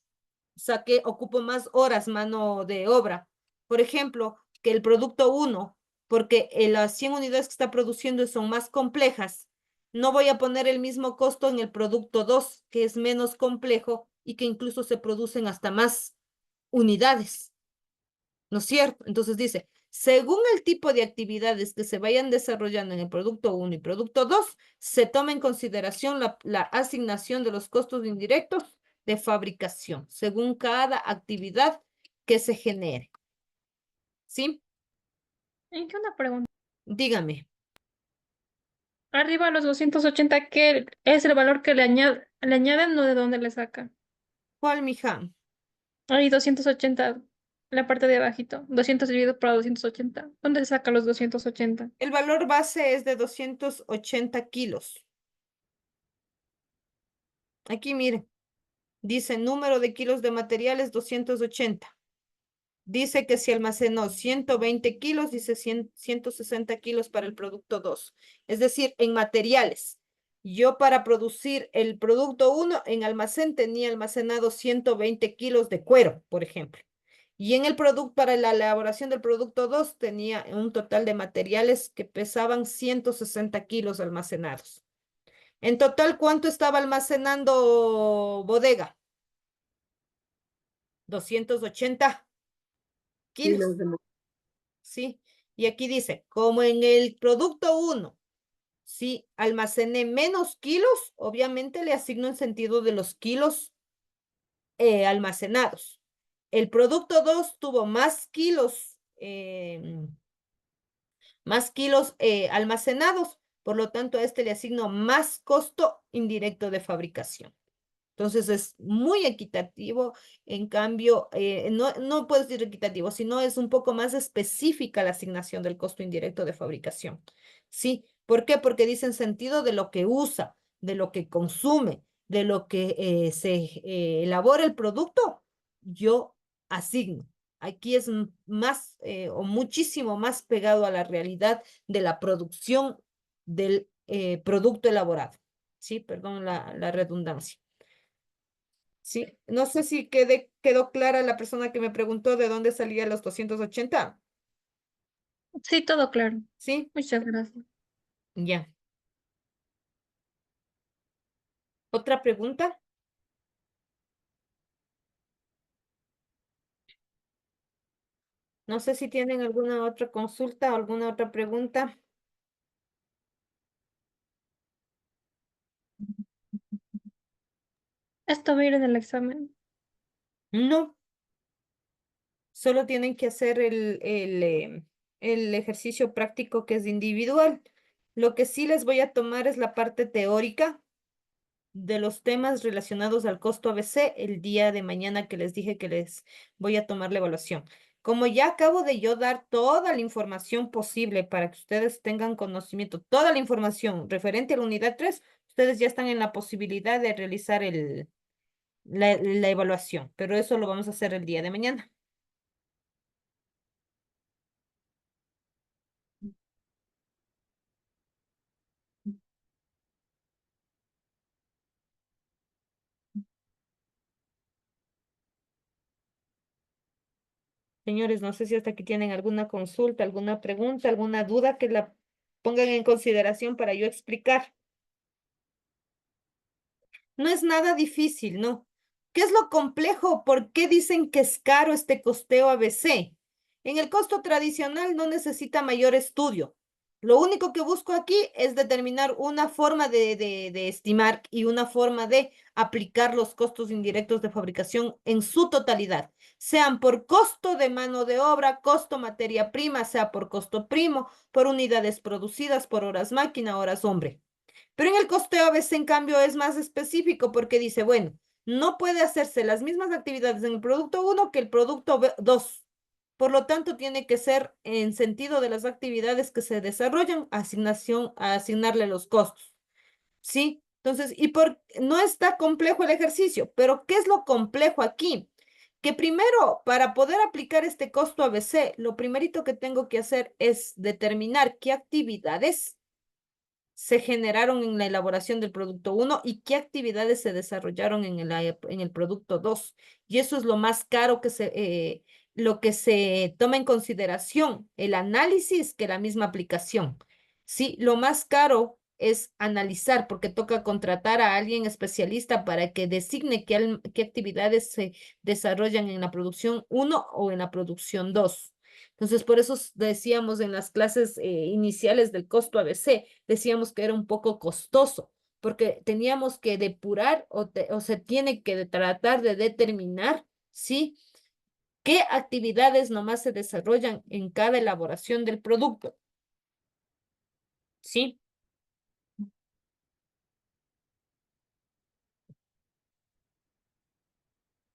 o sea, que ocupo más horas mano de obra, por ejemplo, que el producto 1, porque las 100 unidades que está produciendo son más complejas, no voy a poner el mismo costo en el producto 2, que es menos complejo y que incluso se producen hasta más unidades. ¿No es cierto? Entonces dice, según el tipo de actividades que se vayan desarrollando en el producto 1 y producto 2, se toma en consideración la asignación de los costos indirectos de fabricación, según cada actividad que se genere. ¿Sí? ¿En qué una pregunta? Dígame. Arriba los 280, ¿qué es el valor que le añaden o de dónde le sacan? ¿Cuál, mija? Ahí 280, la parte de abajito. 200 dividido por 280. ¿Dónde se sacan los 280? El valor base es de 280 kilos. Aquí miren, dice número de kilos de materiales 280. Dice que si almacenó 120 kilos, dice 160 kilos para el producto 2. Es decir, en materiales. Yo para producir el producto uno en almacén tenía almacenado 120 kilos de cuero, por ejemplo. Y en el producto, para la elaboración del producto 2 tenía un total de materiales que pesaban 160 kilos almacenados. En total, ¿cuánto estaba almacenando bodega? 280 Kilos kilos. de ¿Sí? Y aquí dice, como en el producto uno, si almacené menos kilos, obviamente le asigno en sentido de los kilos almacenados. El producto 2 tuvo más kilos almacenados, por lo tanto a este le asigno más costo indirecto de fabricación. Entonces es muy equitativo, en cambio, no puedo decir equitativo, sino es un poco más específica la asignación del costo indirecto de fabricación. ¿Sí? ¿Por qué? Porque dice en sentido de lo que usa, de lo que consume, de lo que se elabora el producto, yo asigno. Aquí es más o muchísimo más pegado a la realidad de la producción del producto elaborado. Sí, perdón la redundancia. Sí, no sé si quedó clara la persona que me preguntó de dónde salía los 280. Sí, todo claro. Sí, Muchas gracias. ya. ¿Otra pregunta? No sé si tienen alguna otra consulta o alguna otra pregunta. Esto va a ir en el examen. No, solo tienen que hacer el ejercicio práctico que es individual. Lo que sí les voy a tomar es la parte teórica de los temas relacionados al costo ABC el día de mañana que les dije que les voy a tomar la evaluación. Como ya acabo de yo dar toda la información posible para que ustedes tengan conocimiento, toda la información referente a la unidad 3, ustedes ya están en la posibilidad de realizar la evaluación, pero eso lo vamos a hacer el día de mañana. Señores, no sé si hasta aquí tienen alguna consulta, alguna pregunta, alguna duda que la pongan en consideración para yo explicar. No es nada difícil, ¿no? ¿Qué es lo complejo? ¿Por qué dicen que es caro este costeo ABC? En el costo tradicional no necesita mayor estudio. Lo único que busco aquí es determinar una forma de estimar y una forma de aplicar los costos indirectos de fabricación en su totalidad, sean por costo de mano de obra, costo materia prima, sea por costo primo, por unidades producidas, por horas máquina, horas hombre. Pero en el costeo a veces, en cambio, es más específico porque dice, bueno, no puede hacerse las mismas actividades en el producto uno que el producto 2. Por lo tanto, tiene que ser en sentido de las actividades que se desarrollan, a asignarle los costos. ¿Sí? Entonces, no está complejo el ejercicio, pero ¿qué es lo complejo aquí? Que primero, para poder aplicar este costo ABC, lo primerito que tengo que hacer es determinar qué actividades se generaron en la elaboración del producto uno y qué actividades se desarrollaron en el producto 2. Y eso es lo más caro lo que se toma en consideración, el análisis que la misma aplicación. Sí, lo más caro es analizar porque toca contratar a alguien especialista para que designe qué actividades se desarrollan en la producción uno o en la producción 2. Entonces, por eso decíamos en las clases iniciales del costo ABC, decíamos que era un poco costoso, porque teníamos que depurar o se tiene que tratar de determinar, ¿sí? ¿Qué actividades nomás se desarrollan en cada elaboración del producto? ¿Sí?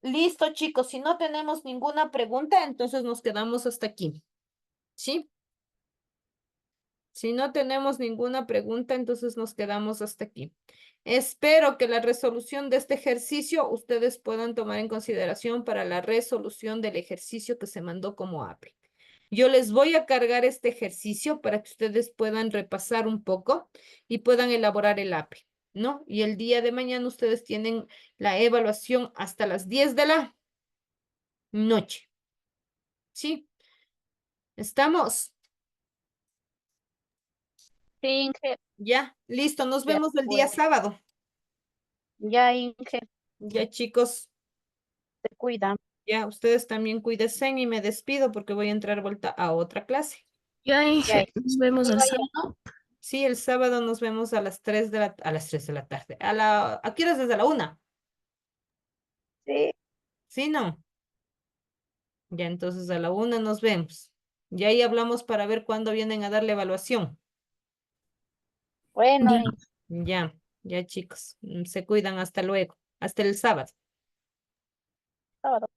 Listo, chicos. Si no tenemos ninguna pregunta, entonces nos quedamos hasta aquí. ¿Sí? Si no tenemos ninguna pregunta, entonces nos quedamos hasta aquí. Espero que la resolución de este ejercicio ustedes puedan tomar en consideración para la resolución del ejercicio que se mandó como APE. Yo les voy a cargar este ejercicio para que ustedes puedan repasar un poco y puedan elaborar el APE, ¿no? Y el día de mañana ustedes tienen la evaluación hasta las 10 de la noche. ¿Sí? ¿Estamos? Sí, Inge, Ya, listo. Nos de vemos el día acuerdo. sábado. Ya, Inge, Ya, chicos. te cuida. Ya, ustedes también cuídense y me despido porque voy a entrar vuelta a otra clase. Ya, Ya, Inge, nos vemos sí, el vaya. sábado. Sí, el sábado nos vemos a las 3 de a las 3 de la tarde. ¿A qué horas desde la 1? Sí, Sí, no. Ya, entonces a la 1 nos vemos. Ya ahí hablamos para ver cuándo vienen a dar la evaluación. bueno, Ya. Inge, Ya, ya chicos. Se cuidan hasta luego. Hasta el sábado. sábado.